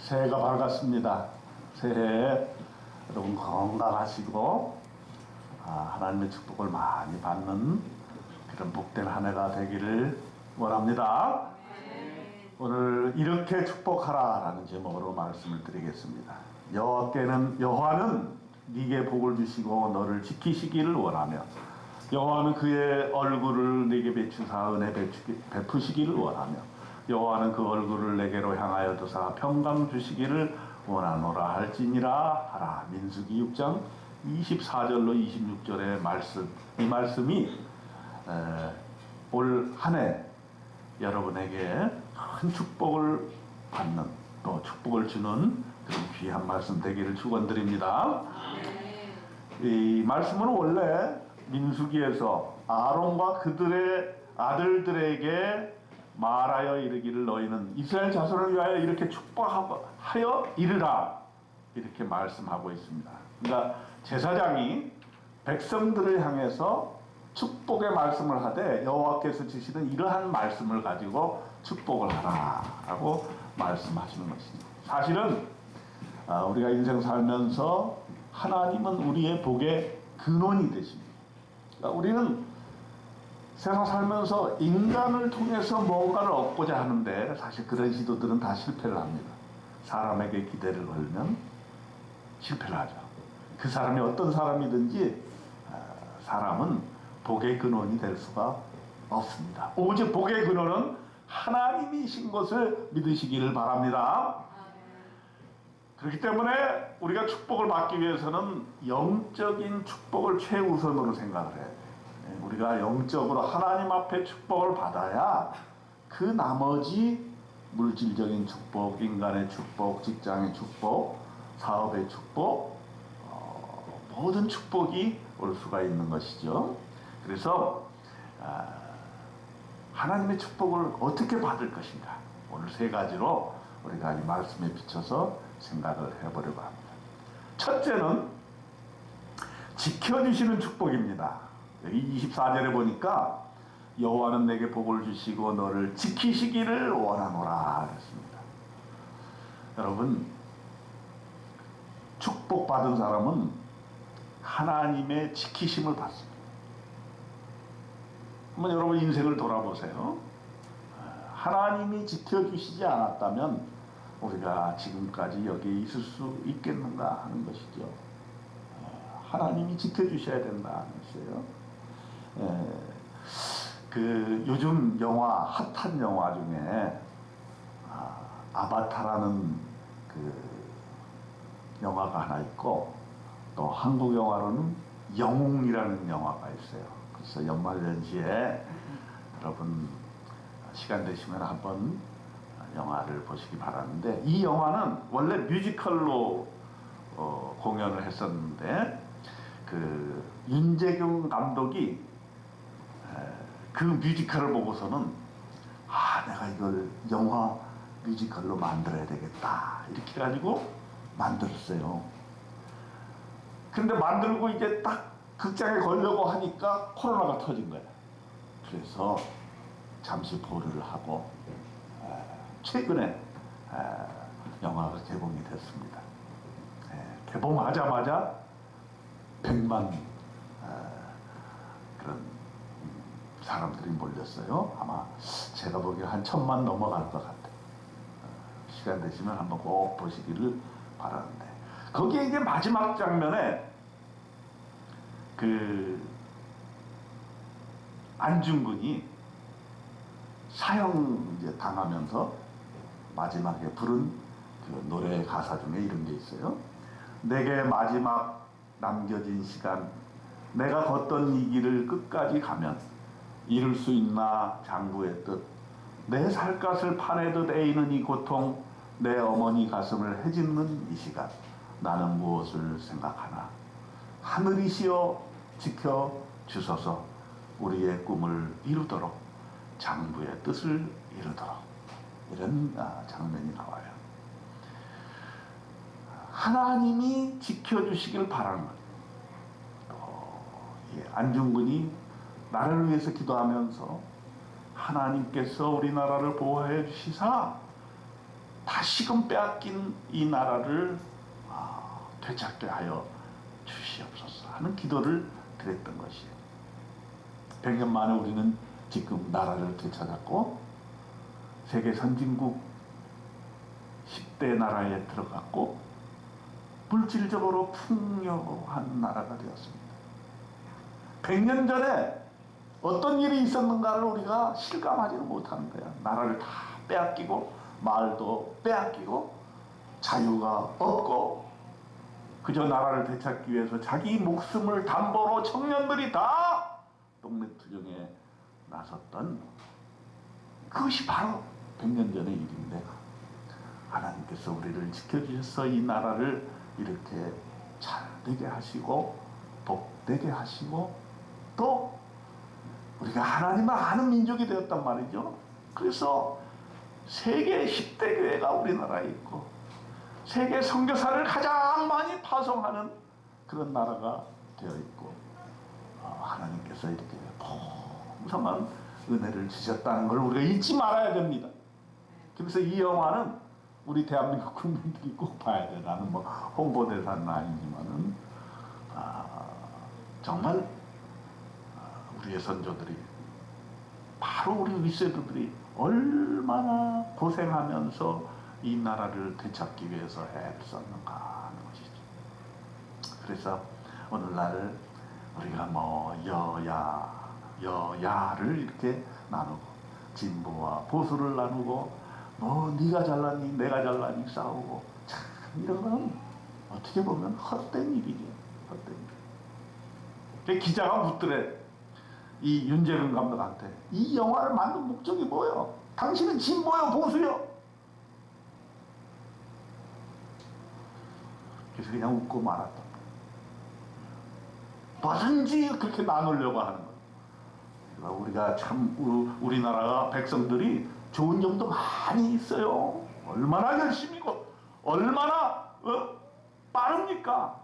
새해가 밝았습니다. 새해 여러분 건강하시고 하나님의 축복을 많이 받는 그런 복된 한 해가 되기를 원합니다. 오늘 이렇게 축복하라라는 제목으로 말씀을 드리겠습니다. 여호와는 네게 복을 주시고 너를 지키시기를 원하며 여호와는 그의 얼굴을 네게 비추사 은혜 베푸시기를 원하며 여호와는 그 얼굴을 내게로 향하여 두사 평강 주시기를 원하노라 할지니라 하라. 민수기 6장 24절로 26절의 말씀, 이 말씀이 올 한 해 여러분에게 큰 축복을 받는, 또 축복을 주는 그런 귀한 말씀 되기를 축원드립니다. 이 말씀은 원래 민수기에서 아론과 그들의 아들들에게 말하여 이르기를 너희는 이스라엘 자손을 위하여 이렇게 축복하여 이르라, 이렇게 말씀하고 있습니다. 그러니까 제사장이 백성들을 향해서 축복의 말씀을 하되 여호와께서 주시는 이러한 말씀을 가지고 축복을 하라라고 말씀하시는 것입니다. 사실은 우리가 인생 살면서 하나님은 우리의 복의 근원이 되십니다. 그러니까 우리는 세상 살면서 인간을 통해서 뭔가를 얻고자 하는데 사실 그런 시도들은 다 실패를 합니다. 사람에게 기대를 걸면 실패를 하죠. 그 사람이 어떤 사람이든지 사람은 복의 근원이 될 수가 없습니다. 오직 복의 근원은 하나님이신 것을 믿으시기를 바랍니다. 그렇기 때문에 우리가 축복을 받기 위해서는 영적인 축복을 최우선으로 생각을 해야 돼요. 우리가 영적으로 하나님 앞에 축복을 받아야 그 나머지 물질적인 축복, 인간의 축복, 직장의 축복, 사업의 축복, 모든 축복이 올 수가 있는 것이죠. 그래서 하나님의 축복을 어떻게 받을 것인가, 오늘 세 가지로 우리가 이 말씀에 비춰서 생각을 해보려고 합니다. 첫째는 지켜주시는 축복입니다. 여기 24절에 보니까 여호와는 내게 복을 주시고 너를 지키시기를 원하노라 그랬습니다. 여러분, 축복받은 사람은 하나님의 지키심을 받습니다. 한번 여러분 인생을 돌아보세요. 하나님이 지켜주시지 않았다면 우리가 지금까지 여기에 있을 수 있겠는가 하는 것이죠. 하나님이 지켜주셔야 된다는 것이에요. 그 요즘 영화, 핫한 영화 중에 아바타라는 그 영화가 하나 있고, 또 한국 영화로는 영웅이라는 영화가 있어요. 그래서 연말연시에 여러분 시간 되시면 한번 영화를 보시기 바라는데, 이 영화는 원래 뮤지컬로 공연을 했었는데 그 윤재경 감독이 그 뮤지컬을 보고서는 내가 이걸 영화 뮤지컬로 만들어야 되겠다, 이렇게 해가지고 만들었어요. 근데 만들고 이제 딱 극장에 걸려고 하니까 코로나가 터진 거예요. 그래서 잠시 보류를 하고 최근에 영화가 개봉이 됐습니다. 개봉하자마자 100만 그런 사람들이 몰렸어요. 아마 제가 보기에 한 1000만 넘어갈 것 같아요. 시간 되시면 한번 꼭 보시기를 바라는데, 거기에 이제 마지막 장면에 그 안중근이 사형 이제 당하면서 마지막에 부른 그 노래 가사 중에 이런 게 있어요. 내게 마지막 남겨진 시간, 내가 걷던 이 길을 끝까지 가면 이룰 수 있나 장부의 뜻, 내 살갗을 파내듯 에이는 이 고통, 내 어머니 가슴을 헤집는 이 시간, 나는 무엇을 생각하나. 하늘이시여 지켜주소서, 우리의 꿈을 이루도록, 장부의 뜻을 이루도록. 이런 장면이 나와요. 하나님이 지켜주시길 바라는 거예요. 안중근이 나라를 위해서 기도하면서 하나님께서 우리나라를 보호해 주시사 다시금 빼앗긴 이 나라를 되찾게 하여 주시옵소서 하는 기도를 드렸던 것이에요. 100년 만에 우리는 지금 나라를 되찾았고 세계 선진국 10대 나라에 들어갔고 물질적으로 풍요한 나라가 되었습니다. 100년 전에 어떤 일이 있었는가를 우리가 실감하지는 못하는 거야. 나라를 다 빼앗기고 말도 빼앗기고 자유가 없고 그저 나라를 되찾기 위해서 자기 목숨을 담보로 청년들이 다 동네 투쟁에 나섰던 그것이 바로 100년 전의 일인데 하나님께서 우리를 지켜주셔서 이 나라를 이렇게 잘 되게 하시고 복되게 하시고 또 우리가 하나님을 아는 민족이 되었단 말이죠. 그래서 세계 10대 교회가 우리나라에 있고 세계 선교사를 가장 많이 파송하는 그런 나라가 되어 있고 하나님께서 이렇게 풍성한 은혜를 주셨다는 걸 우리가 잊지 말아야 됩니다. 그래서 이 영화는 우리 대한민국 국민들이 꼭 봐야 돼. 나는 뭐 홍보대사는 아니지만은 정말 우리의 선조들이 바로 우리 윗세대들이 얼마나 고생하면서 이 나라를 되찾기 위해서 애썼는가 하는 것이죠. 그래서 오늘날 우리가 뭐 여야를 이렇게 나누고 진보와 보수를 나누고 뭐 네가 잘났니 내가 잘났니 싸우고 참 이런 건 어떻게 보면 헛된 일이죠. 헛된 일. 기자가 묻더래 이 윤재근 감독한테 이 영화를 만든 목적이 뭐예요? 당신은 진보요 보수요? 그래서 그냥 웃고 말았던 거예요. 뭐든지 그렇게 나누려고 하는 거예요. 그러니까 우리가 참 우리나라 백성들이 좋은 점도 많이 있어요. 얼마나 열심히고 얼마나 빠릅니까?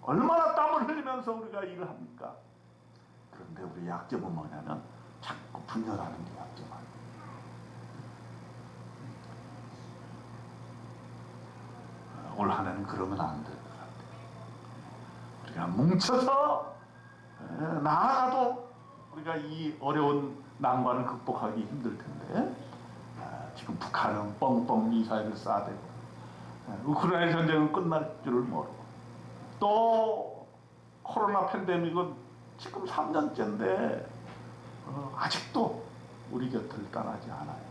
얼마나 땀을 흘리면서 우리가 일을 합니까? 그런데 우리 약점은 뭐냐면 자꾸 분열하는 게 약점 아니에요. 올 한 해는 그러면 안 될 것 같아요. 우리가 뭉쳐서 나아가도 우리가 이 어려운 난관을 극복하기 힘들 텐데 지금 북한은 뻥뻥 미사일을 쏴대고 우크라이나 전쟁은 끝날 줄을 모르고 또 코로나 팬데믹은 지금 3년째인데 아직도 우리 곁을 떠나지 않아요.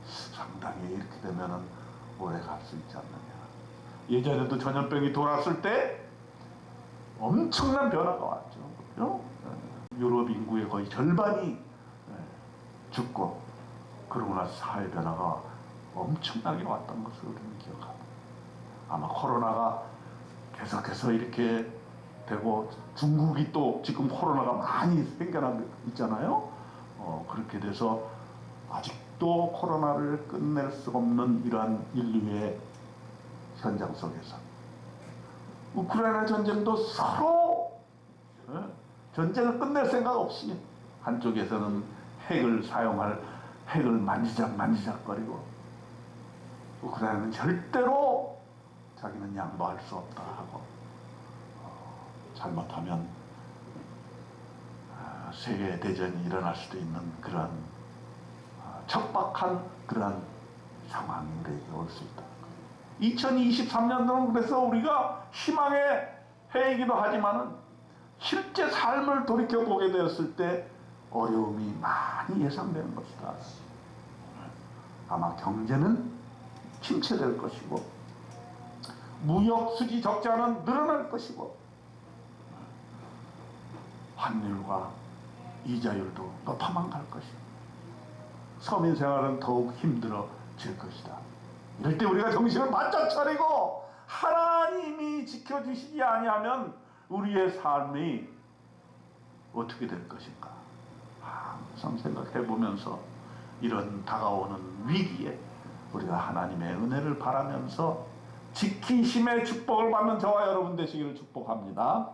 상당히 이렇게 되면은 오래 갈 수 있지 않느냐. 예전에도 전염병이 돌았을 때 엄청난 변화가 왔죠. 그렇죠? 유럽 인구의 거의 절반이 죽고 그러고 나서 사회 변화가 엄청나게 왔던 것을 우리는 기억합니다. 아마 코로나가 계속해서 이렇게 되고 중국이 또 지금 코로나가 많이 생겨나고 있잖아요. 그렇게 돼서 아직도 코로나를 끝낼 수 없는 이러한 인류의 현장 속에서 우크라이나 전쟁도 서로 전쟁을 끝낼 생각 없이 한쪽에서는 핵을 만지작거리고 우크라이나는 절대로 자기는 양보할 수 없다 하고 잘못하면 세계 대전이 일어날 수도 있는 그런 척박한 그런 상황이 우리에게 올 수 있다. 2023년도는 그래서 우리가 희망의 해이기도 하지만은 실제 삶을 돌이켜보게 되었을 때 어려움이 많이 예상되는 것이다. 아마 경제는 침체될 것이고 무역 수지 적자는 늘어날 것이고 환율과 이자율도 높아만 갈 것이고 서민 생활은 더욱 힘들어질 것이다. 이럴 때 우리가 정신을 바짝 차리고 하나님이 지켜주시지 아니하면 우리의 삶이 어떻게 될 것인가 항상 생각해 보면서 이런 다가오는 위기에 우리가 하나님의 은혜를 바라면서 지키심의 축복을 받는 저와 여러분 되시기를 축복합니다.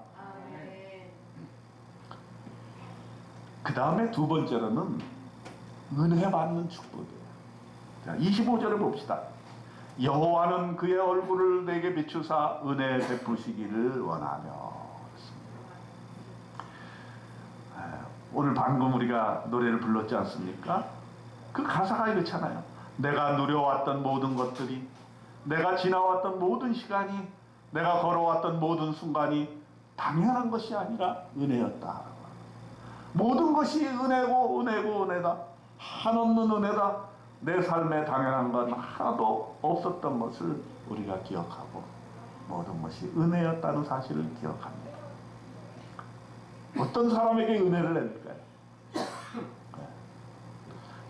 그 다음에 두 번째로는 은혜 받는 축복이에요. 자, 25절을 봅시다. 여호와는 그의 얼굴을 내게 비추사 은혜 베푸시기를 원하며. 오늘 방금 우리가 노래를 불렀지 않습니까? 그 가사가 이렇잖아요. 내가 누려왔던 모든 것들이, 내가 지나왔던 모든 시간이, 내가 걸어왔던 모든 순간이 당연한 것이 아니라 은혜였다. 모든 것이 은혜고 은혜고 은혜다. 한없는 은혜다. 내 삶에 당연한 건 하나도 없었던 것을 우리가 기억하고 모든 것이 은혜였다는 사실을 기억합니다. 어떤 사람에게 은혜를 내릴까요?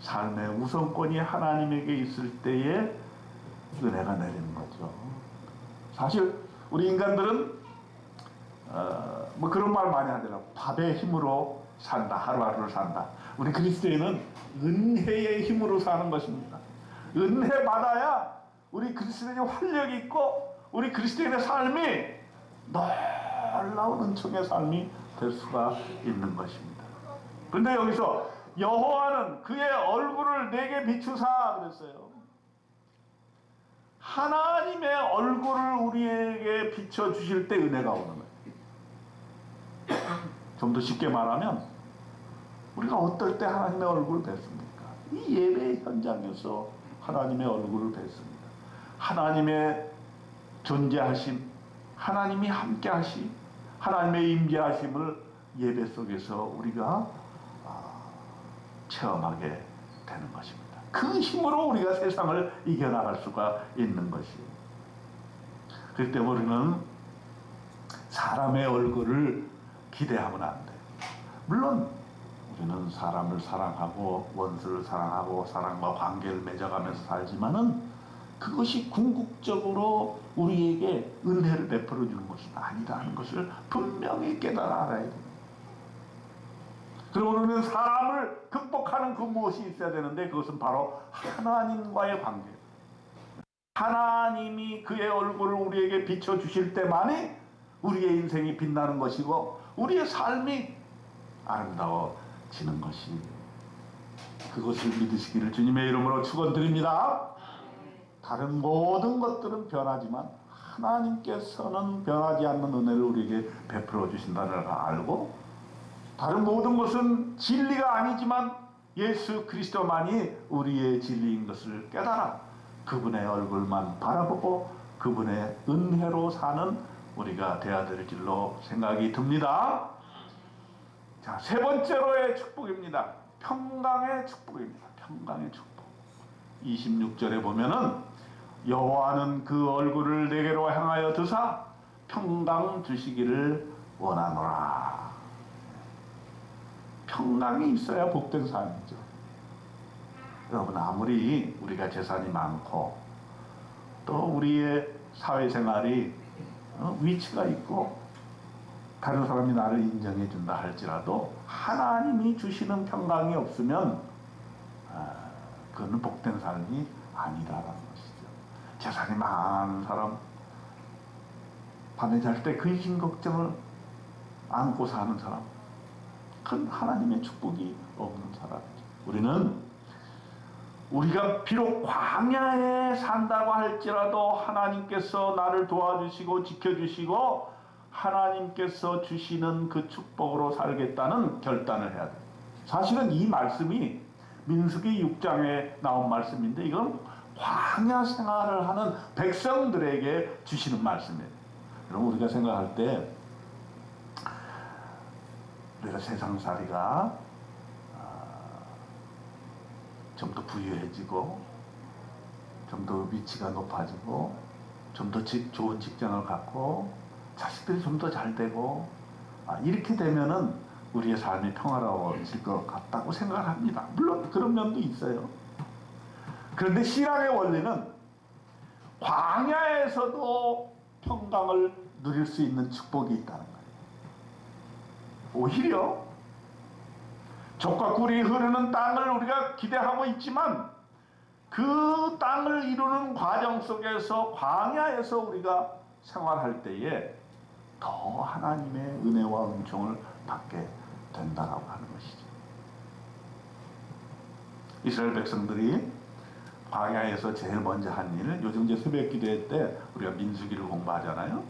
삶의 우선권이 하나님에게 있을 때에 은혜가 내리는 거죠. 사실 우리 인간들은 뭐 그런 말 많이 하더라고요. 밥의 힘으로 산다. 하루하루를 산다. 우리 그리스도인은 은혜의 힘으로 사는 것입니다. 은혜 받아야 우리 그리스도인이 활력이 있고 우리 그리스도인의 삶이 놀라운 은총의 삶이 될 수가 있는 것입니다. 그런데 여기서 여호와는 그의 얼굴을 내게 비추사 그랬어요. 하나님의 얼굴을 우리에게 비춰주실 때 은혜가 오는 거예요. 좀 더 쉽게 말하면 우리가 어떨 때 하나님의 얼굴을 뵙습니까? 이 예배 현장에서 하나님의 얼굴을 뵙습니다. 하나님의 존재하심, 하나님이 함께하심, 하나님의 임재하심을 예배 속에서 우리가 체험하게 되는 것입니다. 그 힘으로 우리가 세상을 이겨나갈 수가 있는 것이에요. 그렇기 때문에 우리는 사람의 얼굴을 기대하면 안 돼요. 물론 우리는 사람을 사랑하고 원수를 사랑하고 사랑과 관계를 맺어가면서 살지만은 그것이 궁극적으로 우리에게 은혜를 베풀어 주는 것은 아니라는 것을 분명히 깨달아 알아야 됩니다. 그리고 우리는 사람을 극복하는 그 무엇이 있어야 되는데 그것은 바로 하나님과의 관계예요. 하나님이 그의 얼굴을 우리에게 비춰주실 때만이 우리의 인생이 빛나는 것이고 우리의 삶이 아름다워지는 것이, 그것을 믿으시기를 주님의 이름으로 축원드립니다. 다른 모든 것들은 변하지만 하나님께서는 변하지 않는 은혜를 우리에게 베풀어 주신다는 걸 알고, 다른 모든 것은 진리가 아니지만 예수 그리스도만이 우리의 진리인 것을 깨달아 그분의 얼굴만 바라보고 그분의 은혜로 사는 우리가 되어야 될 줄로 생각이 듭니다. 자, 세 번째로의 축복입니다. 평강의 축복입니다. 평강의 축복. 26절에 보면은 여호와는 그 얼굴을 내게로 향하여 드사 평강 주시기를 원하노라. 평강이 있어야 복된 삶이죠. 여러분, 아무리 우리가 재산이 많고 또 우리의 사회생활이 위치가 있고 다른 사람이 나를 인정해 준다 할지라도 하나님이 주시는 평강이 없으면 그거는 복된 삶이 아니라는 것이죠. 재산이 많은 사람, 밤에 잘 때 근심 걱정을 안고 사는 사람, 그건 하나님의 축복이 없는 사람이죠. 우리가 비록 광야에 산다고 할지라도 하나님께서 나를 도와주시고 지켜주시고 하나님께서 주시는 그 축복으로 살겠다는 결단을 해야 돼요. 사실은 이 말씀이 민수기 6장에 나온 말씀인데 이건 광야 생활을 하는 백성들에게 주시는 말씀이에요. 여러분, 우리가 생각할 때 우리가 세상살이가 좀 더 부유해지고 좀 더 위치가 높아지고 좀 더 좋은 직장을 갖고 자식들이 좀 더 잘 되고 이렇게 되면은 우리의 삶이 평화로워질 것 같다고 생각을 합니다. 물론 그런 면도 있어요. 그런데 신앙의 원리는 광야에서도 평강을 누릴 수 있는 축복이 있다는 거예요. 오히려 젖과 꿀이 흐르는 땅을 우리가 기대하고 있지만 그 땅을 이루는 과정 속에서 광야에서 우리가 생활할 때에 더 하나님의 은혜와 은총을 받게 된다라고 하는 것이죠. 이스라엘 백성들이 광야에서 제일 먼저 한 일, 요즘 이제 새벽 기도회 때 우리가 민수기를 공부하잖아요.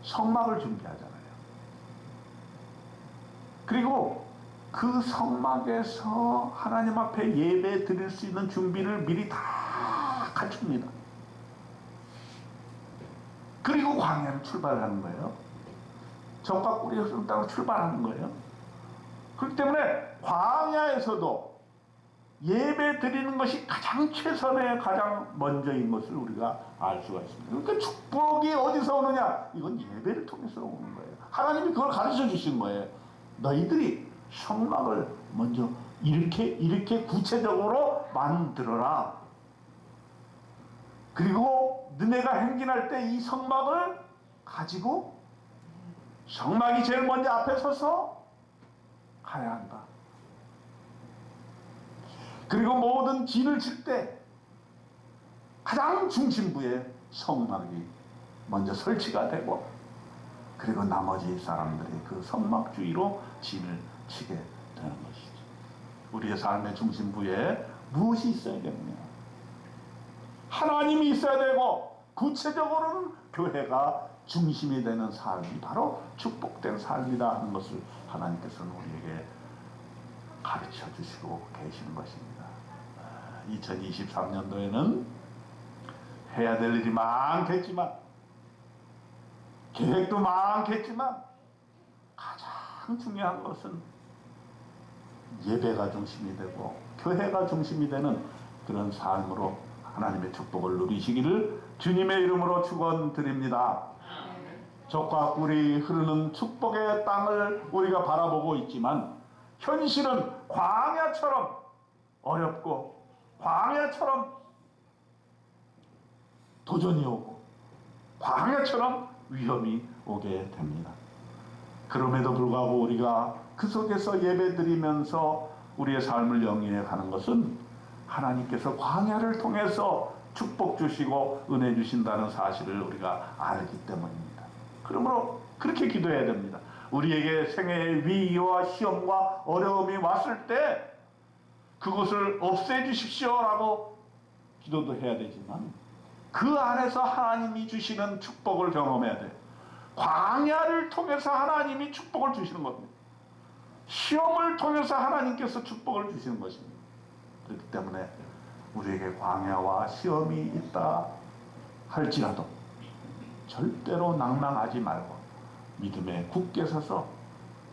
성막을 준비하잖아요. 그리고 그 성막에서 하나님 앞에 예배 드릴 수 있는 준비를 미리 다 갖춥니다. 그리고 광야를 출발하는 거예요. 적과 꿀이 따로 출발하는 거예요. 그렇기 때문에 광야에서도 예배 드리는 것이 가장 최선의 가장 먼저인 것을 우리가 알 수가 있습니다. 그러니까 축복이 어디서 오느냐? 이건 예배를 통해서 오는 거예요. 하나님이 그걸 가르쳐 주신 거예요. 너희들이 성막을 먼저 이렇게 구체적으로 만들어라. 그리고 너네가 행진할 때 이 성막을 가지고 성막이 제일 먼저 앞에 서서 가야 한다. 그리고 모든 진을 칠 때 가장 중심부에 성막이 먼저 설치가 되고, 그리고 나머지 사람들이 그 성막 주위로 진을 치게 되는 것이죠. 우리의 삶의 중심부에 무엇이 있어야 되느냐? 하나님이 있어야 되고, 구체적으로는 교회가 중심이 되는 삶이 바로 축복된 삶이다 하는 것을 하나님께서는 우리에게 가르쳐 주시고 계시는 것입니다. 2023년도에는 해야 될 일이 많겠지만, 계획도 많겠지만, 가장 중요한 것은 예배가 중심이 되고 교회가 중심이 되는 그런 삶으로 하나님의 축복을 누리시기를 주님의 이름으로 축원드립니다. 젖과 꿀이 흐르는 축복의 땅을 우리가 바라보고 있지만, 현실은 광야처럼 어렵고 광야처럼 도전이 오고 광야처럼 위험이 오게 됩니다. 그럼에도 불구하고 우리가 그 속에서 예배드리면서 우리의 삶을 영위해 가는 것은 하나님께서 광야를 통해서 축복 주시고 은혜 주신다는 사실을 우리가 알기 때문입니다. 그러므로 그렇게 기도해야 됩니다. 우리에게 생애의 위기와 시험과 어려움이 왔을 때 그것을 없애주십시오라고 기도도 해야 되지만, 그 안에서 하나님이 주시는 축복을 경험해야 돼요. 광야를 통해서 하나님이 축복을 주시는 겁니다. 시험을 통해서 하나님께서 축복을 주시는 것입니다. 그렇기 때문에 우리에게 광야와 시험이 있다 할지라도 절대로 낭망하지 말고 믿음에 굳게 서서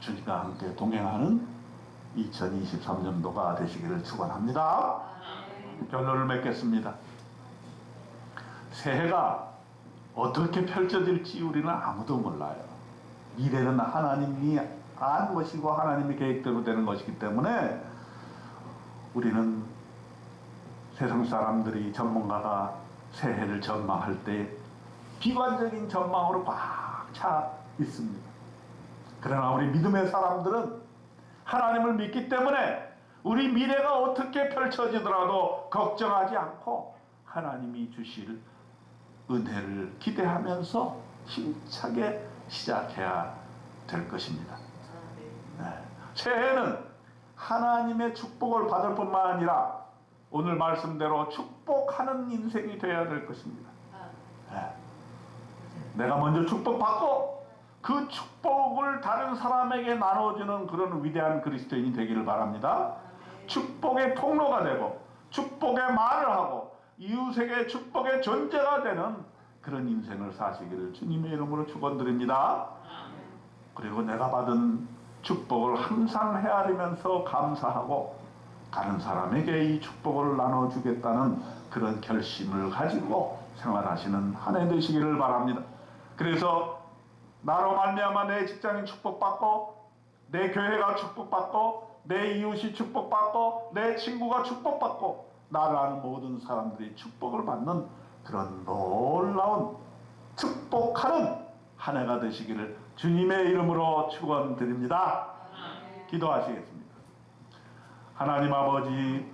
주님과 함께 동행하는 2023년도가 되시기를 축원합니다. 결론을 맺겠습니다. 새해가 어떻게 펼쳐질지 우리는 아무도 몰라요. 미래는 하나님이 아는 것이고 하나님의 계획대로 되는 것이기 때문에 우리는 세상 사람들이, 전문가가 새해를 전망할 때 비관적인 전망으로 꽉 차 있습니다. 그러나 우리 믿음의 사람들은 하나님을 믿기 때문에 우리 미래가 어떻게 펼쳐지더라도 걱정하지 않고 하나님이 주실 은혜를 기대하면서 힘차게 시작해야 될 것입니다. 네. 새해는 하나님의 축복을 받을 뿐만 아니라 오늘 말씀대로 축복하는 인생이 되어야 될 것입니다. 네. 내가 먼저 축복받고 그 축복을 다른 사람에게 나눠주는 그런 위대한 그리스도인이 되기를 바랍니다. 축복의 통로가 되고 축복의 말을 하고 이웃에게 축복의 존재가 되는 그런 인생을 사시기를 주님의 이름으로 축원드립니다. 그리고 내가 받은 축복을 항상 헤아리면서 감사하고 다른 사람에게 이 축복을 나눠주겠다는 그런 결심을 가지고 생활하시는 한 해 되시기를 바랍니다. 그래서 나로 말미암아 내 직장이 축복받고 내 교회가 축복받고 내 이웃이 축복받고 내 친구가 축복받고 나를 아는 모든 사람들이 축복을 받는 그런 놀라운 축복하는 한 해가 되시기를 주님의 이름으로 축원드립니다. 기도하시겠습니다. 하나님 아버지,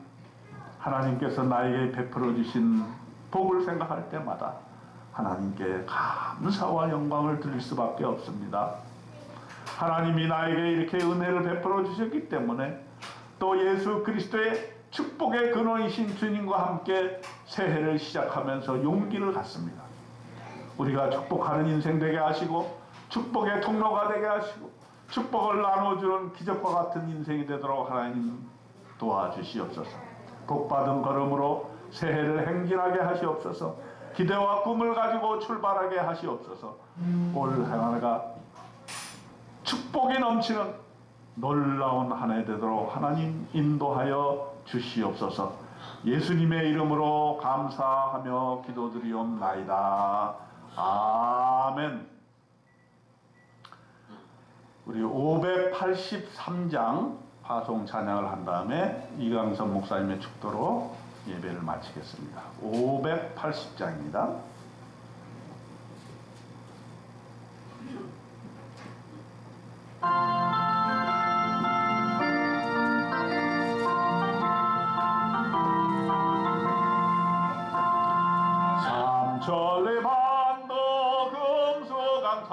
하나님께서 나에게 베풀어 주신 복을 생각할 때마다 하나님께 감사와 영광을 드릴 수밖에 없습니다. 하나님이 나에게 이렇게 은혜를 베풀어 주셨기 때문에 또 예수 그리스도의 축복의 근원이신 주님과 함께 새해를 시작하면서 용기를 갖습니다. 우리가 축복하는 인생 되게 하시고 축복의 통로가 되게 하시고 축복을 나눠주는 기적과 같은 인생이 되도록 하나님 도와주시옵소서. 복받은 걸음으로 새해를 행진하게 하시옵소서. 기대와 꿈을 가지고 출발하게 하시옵소서. 올 해가 축복이 넘치는 놀라운 한 해 되도록 하나님 인도하여 주시옵소서. 예수님의 이름으로 감사하며 기도드리옵나이다. 아멘. 우리 583장 파송 찬양을 한 다음에 이강선 목사님의 축도로 예배를 마치겠습니다. 580장입니다. 삼천리 반도 금수강참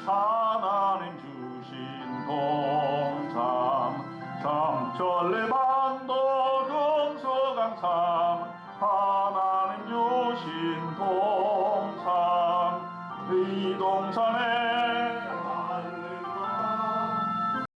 하나님 주신 동참 삼천리 반도 금수강참 하나님 주신 동참 이 동산에